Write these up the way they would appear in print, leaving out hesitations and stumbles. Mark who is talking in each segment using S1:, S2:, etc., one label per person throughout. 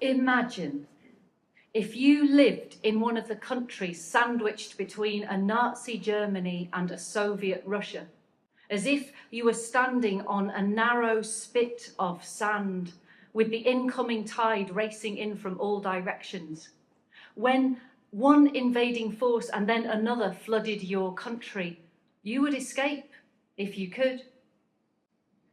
S1: Imagine if you lived in one of the countries sandwiched between a Nazi Germany and a Soviet Russia, as if you were standing on a narrow spit of sand with the incoming tide racing in from all directions. When one invading force and then another flooded your country, you would escape if you could.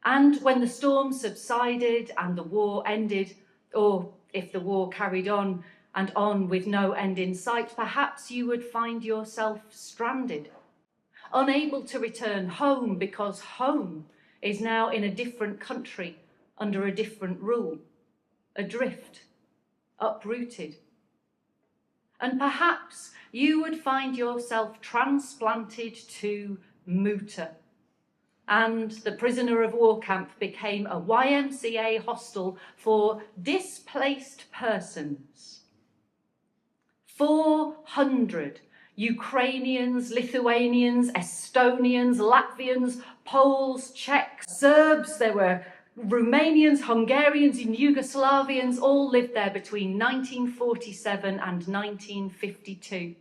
S1: And when the storm subsided and the war ended, or if the war carried on and on with no end in sight, perhaps you would find yourself stranded, unable to return home because home is now in a different country under a different rule, adrift, uprooted. And perhaps you would find yourself transplanted to Moota, and the prisoner of war camp became a YMCA hostel for displaced persons. 400 Ukrainians, Lithuanians, Estonians, Latvians, Poles, Czechs, Serbs, there were Romanians, Hungarians and Yugoslavians all lived there between 1947 and 1952.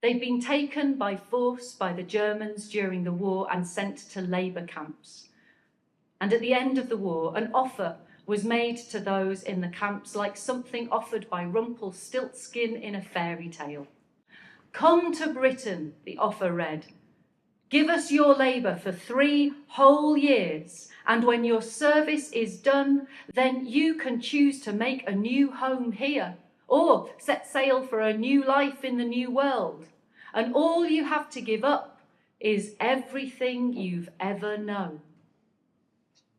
S1: They'd been taken by force by the Germans during the war and sent to labour camps. And at the end of the war, an offer was made to those in the camps like something offered by Rumpelstiltskin in a fairy tale. Come to Britain, the offer read. Give us your labour for 3 whole years, and when your service is done, then you can choose to make a new home here, or set sail for a new life in the new world. And all you have to give up is everything you've ever known.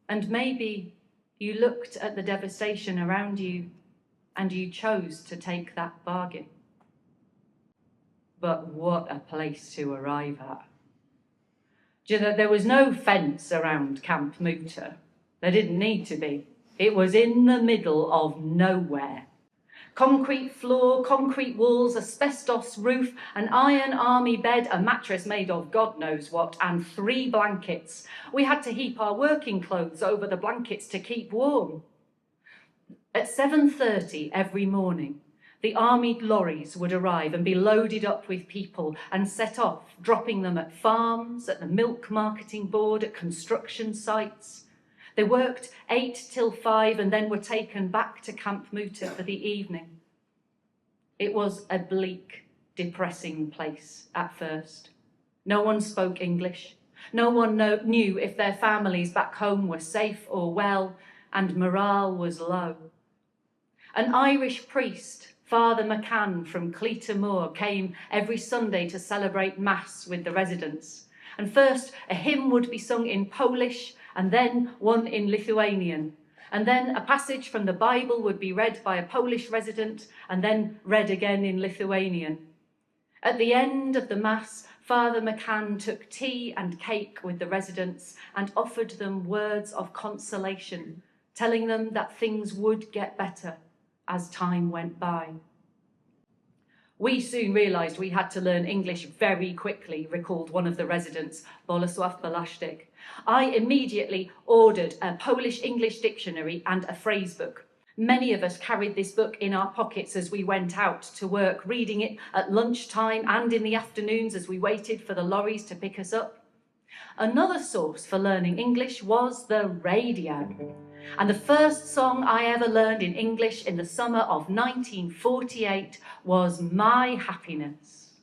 S1: And maybe you looked at the devastation around you and you chose to take that bargain. But what a place to arrive at. Do you know, there was no fence around Camp Moota. There didn't need to be. It was in the middle of nowhere. Concrete floor, concrete walls, asbestos roof, an iron army bed, a mattress made of God knows what, and 3 blankets. We had to heap our working clothes over the blankets to keep warm. At 7:30 every morning, the army lorries would arrive and be loaded up with people and set off, dropping them at farms, at the milk marketing board, at construction sites. They worked 8 till 5 and then were taken back to Camp Moota for the evening. It was a bleak, depressing place at first. No one spoke English. No one knew if their families back home were safe or well, and morale was low. An Irish priest, Father McCann from Cleator Moor, came every Sunday to celebrate Mass with the residents. And first a hymn would be sung in Polish, and then one in Lithuanian. And then a passage from the Bible would be read by a Polish resident and then read again in Lithuanian. At the end of the Mass, Father McCann took tea and cake with the residents and offered them words of consolation, telling them that things would get better as time went by. We soon realised we had to learn English very quickly, recalled one of the residents, Bolesław Balaszczyk. I immediately ordered a Polish-English dictionary and a phrase book. Many of us carried this book in our pockets as we went out to work, reading it at lunchtime and in the afternoons as we waited for the lorries to pick us up. Another source for learning English was the radio. And the first song I ever learned in English in the summer of 1948 was My Happiness.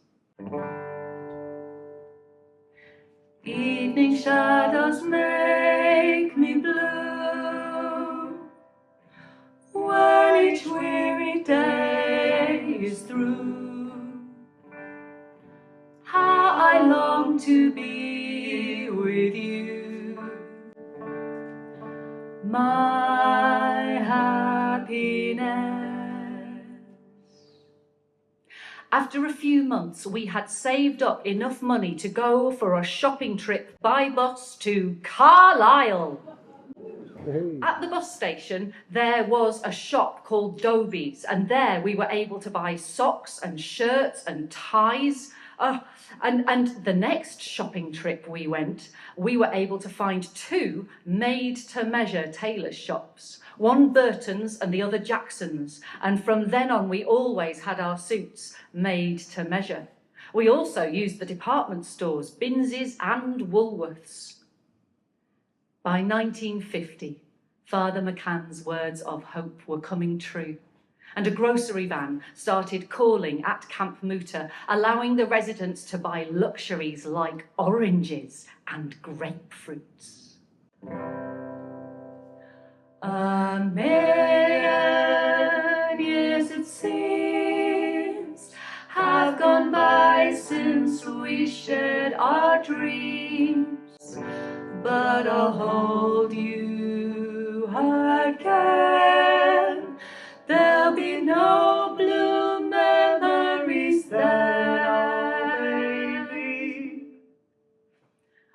S1: Evening shadows make me blue when each weary day is through. How I long to be with you, my happiness. After a few months, we had saved up enough money to go for a shopping trip by bus to Carlisle. At the bus station, there was a shop called Doby's, and there we were able to buy socks and shirts and ties, And the next shopping trip we went, we were able to find 2 made-to-measure tailor shops, one Burton's and the other Jackson's, and from then on we always had our suits made to measure. We also used the department stores, Binns's and Woolworths. By 1950, Father McCann's words of hope were coming true, and a grocery van started calling at Camp Moota, allowing the residents to buy luxuries like oranges and grapefruits. A million years it seems have gone by since we shared our dreams, but I'll hold you again. There'll be no blue memories there.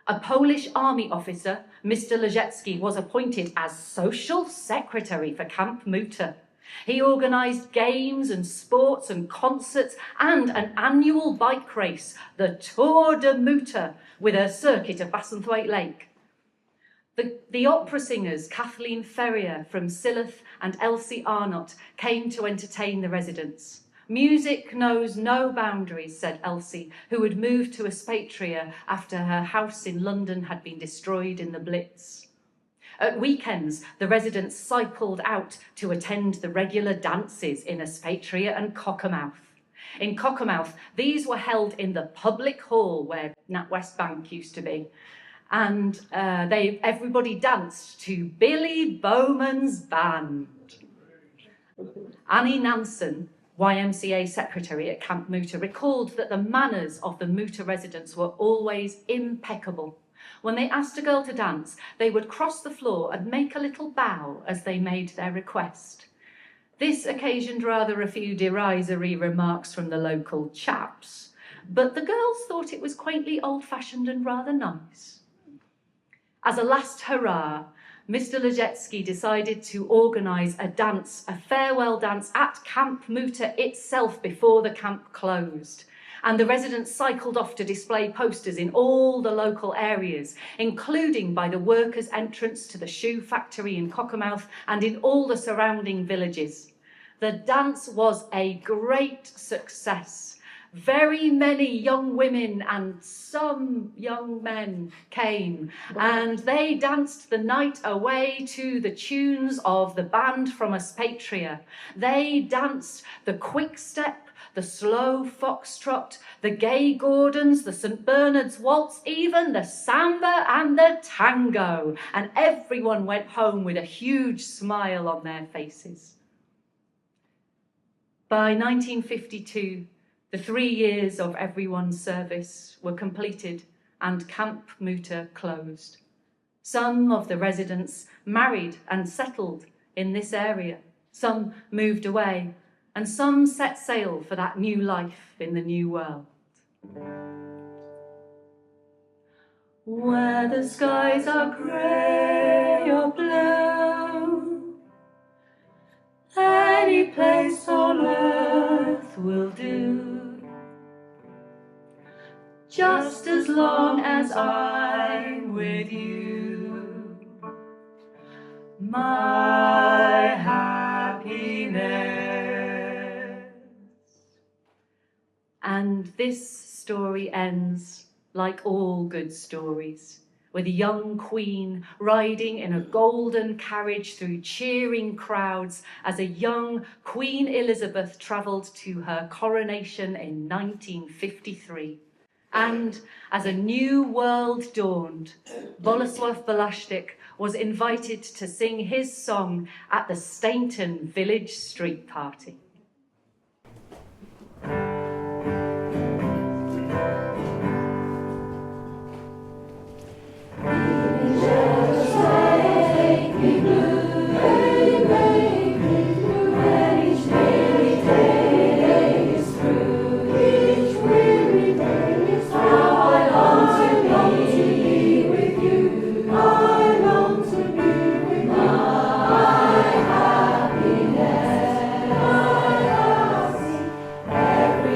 S1: A Polish army officer, Mr. Lejecki, was appointed as social secretary for Camp Moota. He organised games and sports and concerts and an annual bike race, the Tour de Moota, with a circuit of Bassenthwaite Lake. The opera singers Kathleen Ferrier from Silloth and Elsie Arnott came to entertain the residents. Music knows no boundaries, said Elsie, who had moved to Espatria after her house in London had been destroyed in the Blitz. At weekends, the residents cycled out to attend the regular dances in Espatria and Cockermouth. In Cockermouth, these were held in the public hall where NatWest Bank used to be. And everybody danced to Billy Bowman's band. Annie Nansen, YMCA secretary at Camp Moota, recalled that the manners of the Moota residents were always impeccable. When they asked a girl to dance, they would cross the floor and make a little bow as they made their request. This occasioned rather a few derisory remarks from the local chaps, but the girls thought it was quaintly old-fashioned and rather nice. As a last hurrah, Mr. Lejecki decided to organise a farewell dance at Camp Moota itself before the camp closed. And the residents cycled off to display posters in all the local areas, including by the workers' entrance to the shoe factory in Cockermouth and in all the surrounding villages. The dance was a great success. Very many young women and some young men came, and they danced the night away to the tunes of the band from Espatria. They danced the quick step, the slow foxtrot, the gay Gordons, the St. Bernard's waltz, even the samba and the tango, and everyone went home with a huge smile on their faces. By 1952, the 3 years of everyone's service were completed and Camp Moota closed. Some of the residents married and settled in this area. Some moved away, and some set sail for that new life in the new world. Where the skies are grey or blue, any place on earth will do. Just as long as I'm with you, my happiness. And this story ends like all good stories, with a young queen riding in a golden carriage through cheering crowds as a young Queen Elizabeth travelled to her coronation in 1953. And as a new world dawned, Bolesław Balashtik was invited to sing his song at the Stainton Village Street Party.
S2: Every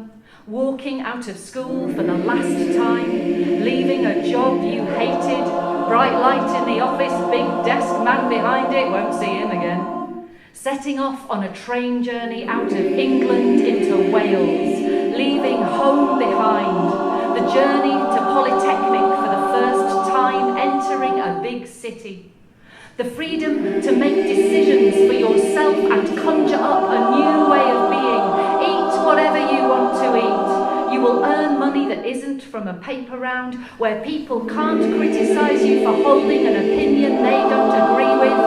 S1: summer, walking out of school for the last time, leaving a job you hated, bright light in the office, big desk man behind it, won't see him again. Setting off on a train journey out of England into Wales, leaving home behind, the journey to Polytechnic for the first time, entering a big city. The freedom to make decisions for yourself and conjure up a new way of being. Eat whatever you want to eat. You will earn money that isn't from a paper round, where people can't criticise you for holding an opinion they don't agree with.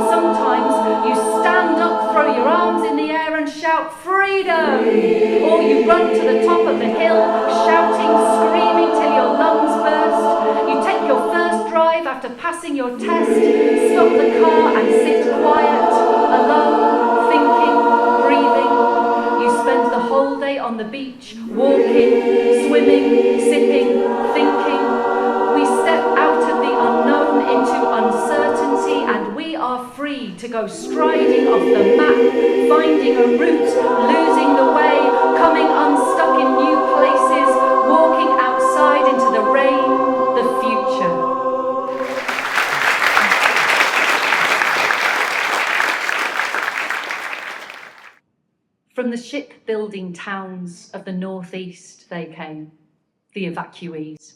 S1: Sometimes you stand up, throw your arms in the air and shout, "Freedom!" Or you run to the top of the hill, shouting, screaming till your lungs burst. You take your first drive after passing your test, stop the car and sit quiet, alone, thinking, breathing. You spend the whole day on the beach, walking, swimming, sipping, thinking. We step out of the unknown into uncertainty, and we are free to go striding off the map, finding a route, losing the way, coming unstuck in new places, walking outside into the rain, the future. From the shipbuilding towns of the northeast they came, the evacuees.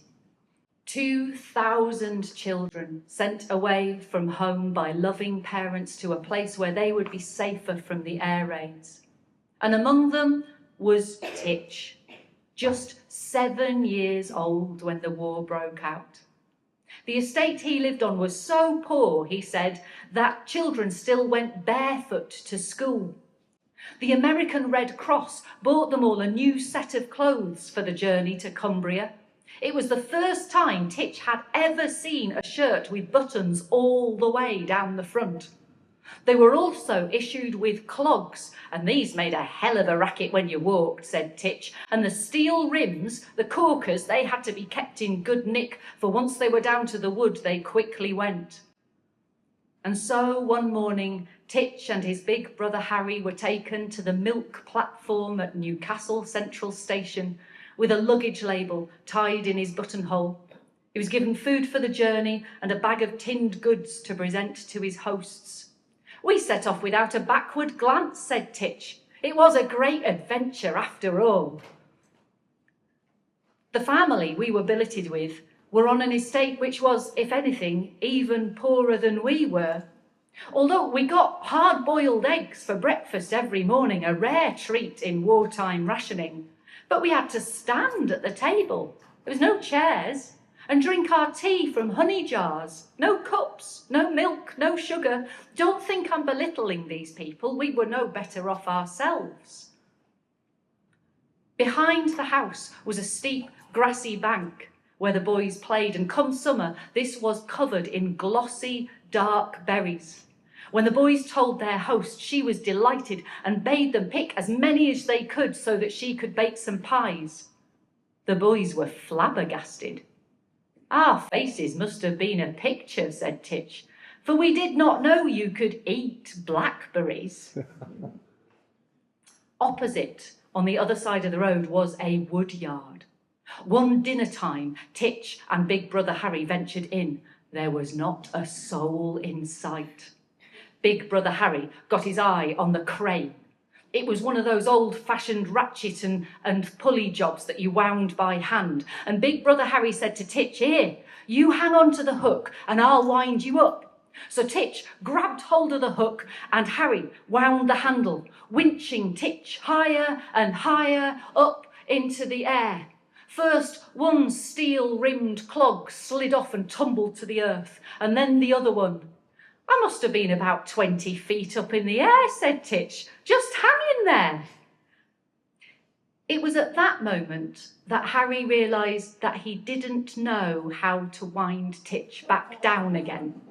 S1: 2,000 children sent away from home by loving parents to a place where they would be safer from the air raids. And among them was Titch, just 7 years old when the war broke out. The estate he lived on was so poor, he said, that children still went barefoot to school. The American Red Cross bought them all a new set of clothes for the journey to Cumbria. It was the first time Titch had ever seen a shirt with buttons all the way down the front. They were also issued with clogs, and these made a hell of a racket when you walked, said Titch, and the steel rims, the corkers, they had to be kept in good nick, for once they were down to the wood, they quickly went. And so one morning, Titch and his big brother Harry were taken to the milk platform at Newcastle Central Station with a luggage label tied in his buttonhole. He was given food for the journey and a bag of tinned goods to present to his hosts. "We set off without a backward glance," said Titch. "It was a great adventure after all." The family we were billeted with were on an estate which was, if anything, even poorer than we were. Although we got hard-boiled eggs for breakfast every morning, a rare treat in wartime rationing, but we had to stand at the table. There was no chairs, and drink our tea from honey jars. No cups, no milk, no sugar. Don't think I'm belittling these people. We were no better off ourselves. Behind the house was a steep, grassy bank where the boys played, and come summer, this was covered in glossy, dark berries. When the boys told their host, she was delighted and bade them pick as many as they could so that she could bake some pies. The boys were flabbergasted. "Our faces must have been a picture," said Titch, "for we did not know you could eat blackberries." Opposite, on the other side of the road, was a wood yard. One dinner time, Titch and big brother Harry ventured in. There was not a soul in sight. Big brother Harry got his eye on the crane. It was one of those old-fashioned ratchet and pulley jobs that you wound by hand. And big brother Harry said to Titch, "Here, you hang on to the hook and I'll wind you up." So Titch grabbed hold of the hook and Harry wound the handle, winching Titch higher and higher up into the air. First, one steel-rimmed clog slid off and tumbled to the earth, and then the other one. "I must have been about 20 feet up in the air," said Titch, "just hanging there." It was at that moment that Harry realised that he didn't know how to wind Titch back down again.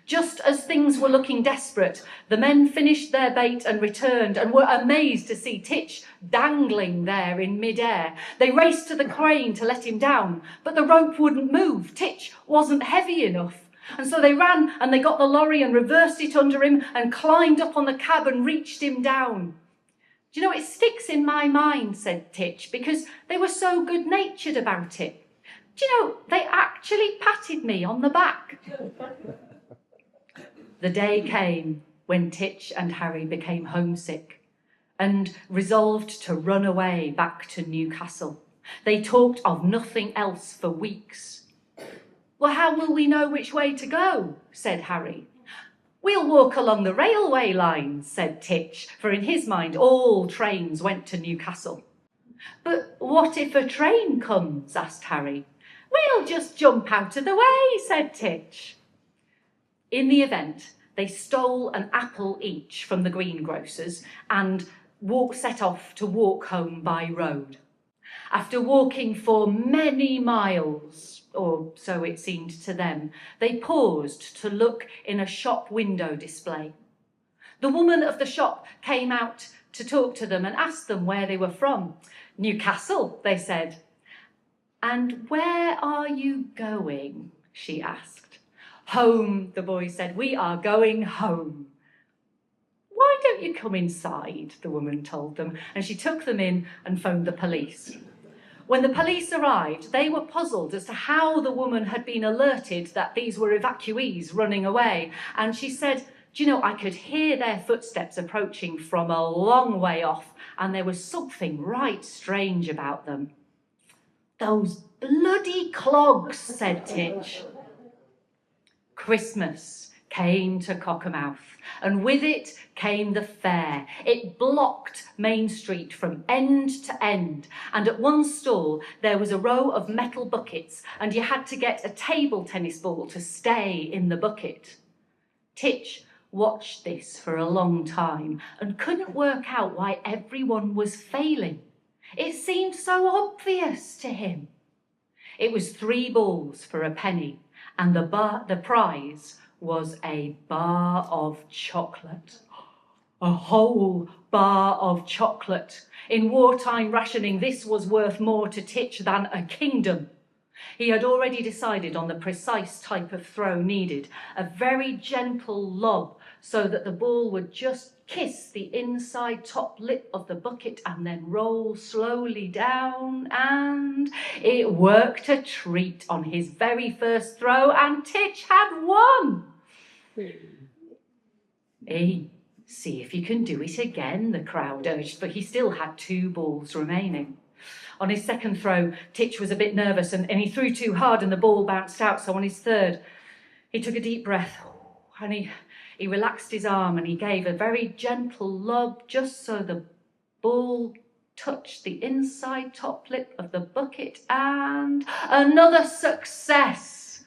S1: Just as things were looking desperate, the men finished their bait and returned and were amazed to see Titch dangling there in mid-air. They raced to the crane to let him down, but the rope wouldn't move. Titch wasn't heavy enough. And so they ran and they got the lorry and reversed it under him and climbed up on the cab and reached him down. Do you know, it sticks in my mind, said Titch, because they were so good-natured about it. Do you know, they actually patted me on the back. The day came when Titch and Harry became homesick and resolved to run away back to Newcastle. They talked of nothing else for weeks. Well, how will we know which way to go? Said Harry. We'll walk along the railway lines, said Titch, for in his mind all trains went to Newcastle. But what if a train comes? Asked Harry. We'll just jump out of the way, said Titch. In the event, they stole an apple each from the greengrocer's and set off to walk home by road. After walking for many miles, or so it seemed to them, they paused to look in a shop window display. The woman of the shop came out to talk to them and asked them where they were from. Newcastle, they said. And where are you going? She asked. Home, the boy said. We are going home. Why don't you come inside? The woman told them, and she took them in and phoned the police. When the police arrived, they were puzzled as to how the woman had been alerted that these were evacuees running away. And she said, do you know, I could hear their footsteps approaching from a long way off, and there was something right strange about them. Those bloody clogs, said Titch. Christmas came to Cockermouth, and with it came the fair. It blocked Main Street from end to end, and at one stall there was a row of metal buckets, and you had to get a table tennis ball to stay in the bucket. Titch watched this for a long time and couldn't work out why everyone was failing. It seemed so obvious to him. It was 3 balls for a penny, and the prize was a bar of chocolate. A whole bar of chocolate. In wartime rationing, this was worth more to Titch than a kingdom. He had already decided on the precise type of throw needed, a very gentle lob so that the ball would just kiss the inside top lip of the bucket and then roll slowly down, and it worked a treat on his very first throw, and Titch had won. Hey, see if you can do it again, the crowd urged, but he still had 2 balls remaining. On his second throw, Titch was a bit nervous and he threw too hard and the ball bounced out, so on his third, he took a deep breath and he relaxed his arm and he gave a very gentle lob just so the ball touched the inside top lip of the bucket, and another success.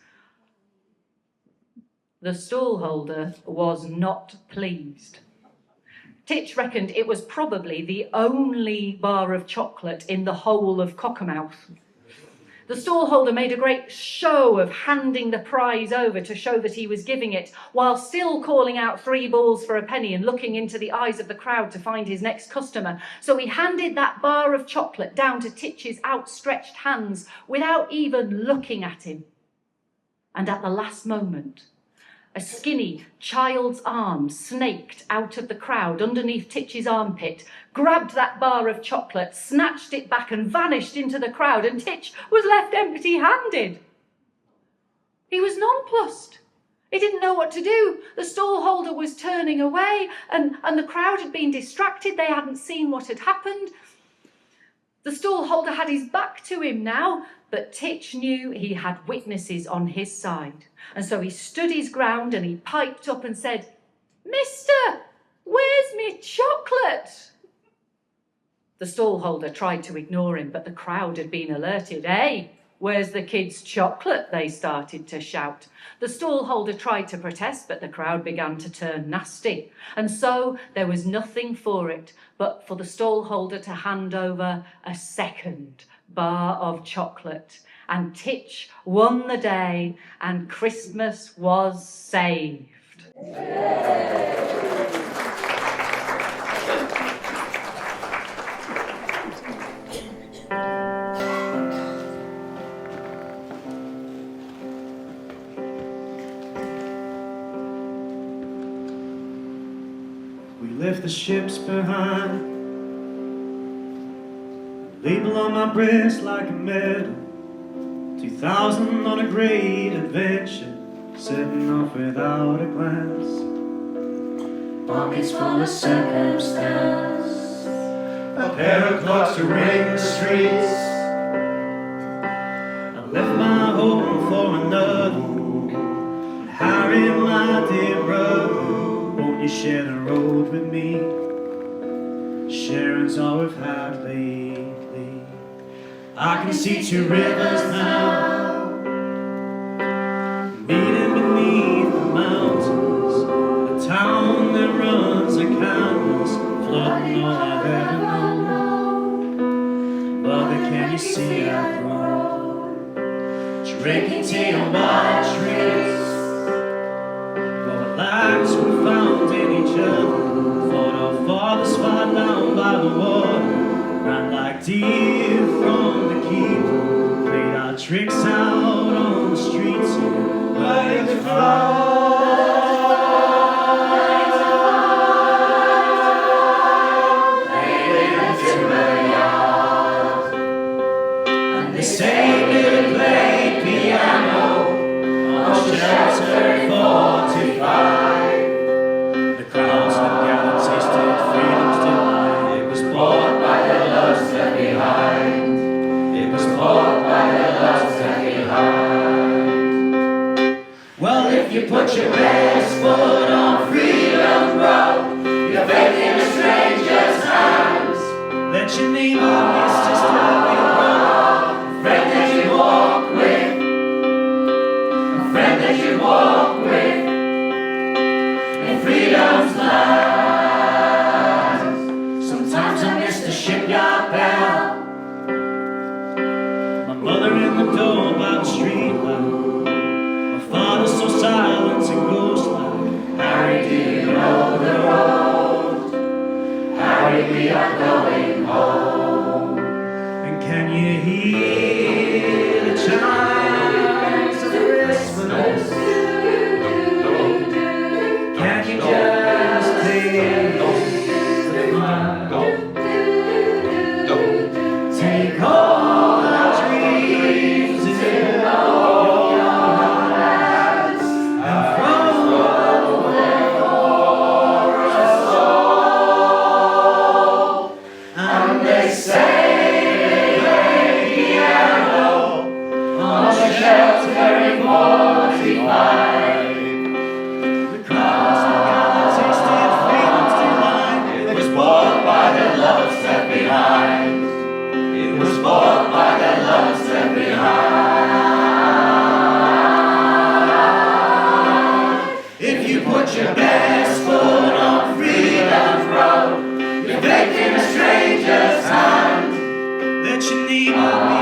S1: The stallholder was not pleased. Titch reckoned it was probably the only bar of chocolate in the whole of Cockermouth. The stallholder made a great show of handing the prize over to show that he was giving it, while still calling out 3 balls for a penny and looking into the eyes of the crowd to find his next customer. So he handed that bar of chocolate down to Titch's outstretched hands without even looking at him. And at the last moment, a skinny child's arm snaked out of the crowd underneath Titch's armpit, grabbed that bar of chocolate, snatched it back and vanished into the crowd, and Titch was left empty-handed. He was nonplussed. He didn't know what to do. The stallholder was turning away and the crowd had been distracted. They hadn't seen what had happened. The stallholder had his back to him now, but Titch knew he had witnesses on his side. And so he stood his ground and he piped up and said, "Mister, where's me chocolate?" The stallholder tried to ignore him, but the crowd had been alerted. "Hey, where's the kid's chocolate?" they started to shout. The stallholder tried to protest, but the crowd began to turn nasty. And so there was nothing for it but for the stallholder to hand over a second bar of chocolate. And Titch won the day, and Christmas was saved.
S2: We left the ships behind label on my breast like a medal. 2000 on a great adventure, setting off without a glance.
S3: Pockets full of circumstance,
S2: a pair of clocks to ring the streets. I left my home for another. Harry, my dear brother, won't you share the road with me? Sharing's all we've had lately. I can see two rivers now, meeting beneath the mountains. A town that runs a canvas, flooding all I've ever known. Mother, can you see I've grown? Drinking tea on my trees. Lives we found in each other, fought our fathers far down by the water, ran like deer from the keep, played our tricks out on the streets, learning to fly. Played into the yard, and the same little played piano on shelter 45. The crowds that gathered tasted freedom's delight. It was bought by the loves left behind. It was bought by the loves left behind. Well, if you put your best foot on freedom's road, you're faith in a stranger's hands. Let your neighbor, your sister, your brother, a friend that you walk with, a friend that you walk with. Freedom's land. Sometimes I miss the shipyard bell, my mother in the door by the street light, my father so silent and ghost-like. Harry, do you know the road? Harry, we are going home. And can you hear the chimes of Christmas? Can you just take the smile? Take all our dreams in your hands and throw them for us all. And they say they play piano on the shelter in 45. It was bought by the loves left behind. If you put your best foot on freedom's road, you're faith in a stranger's hand. Let your neighbor be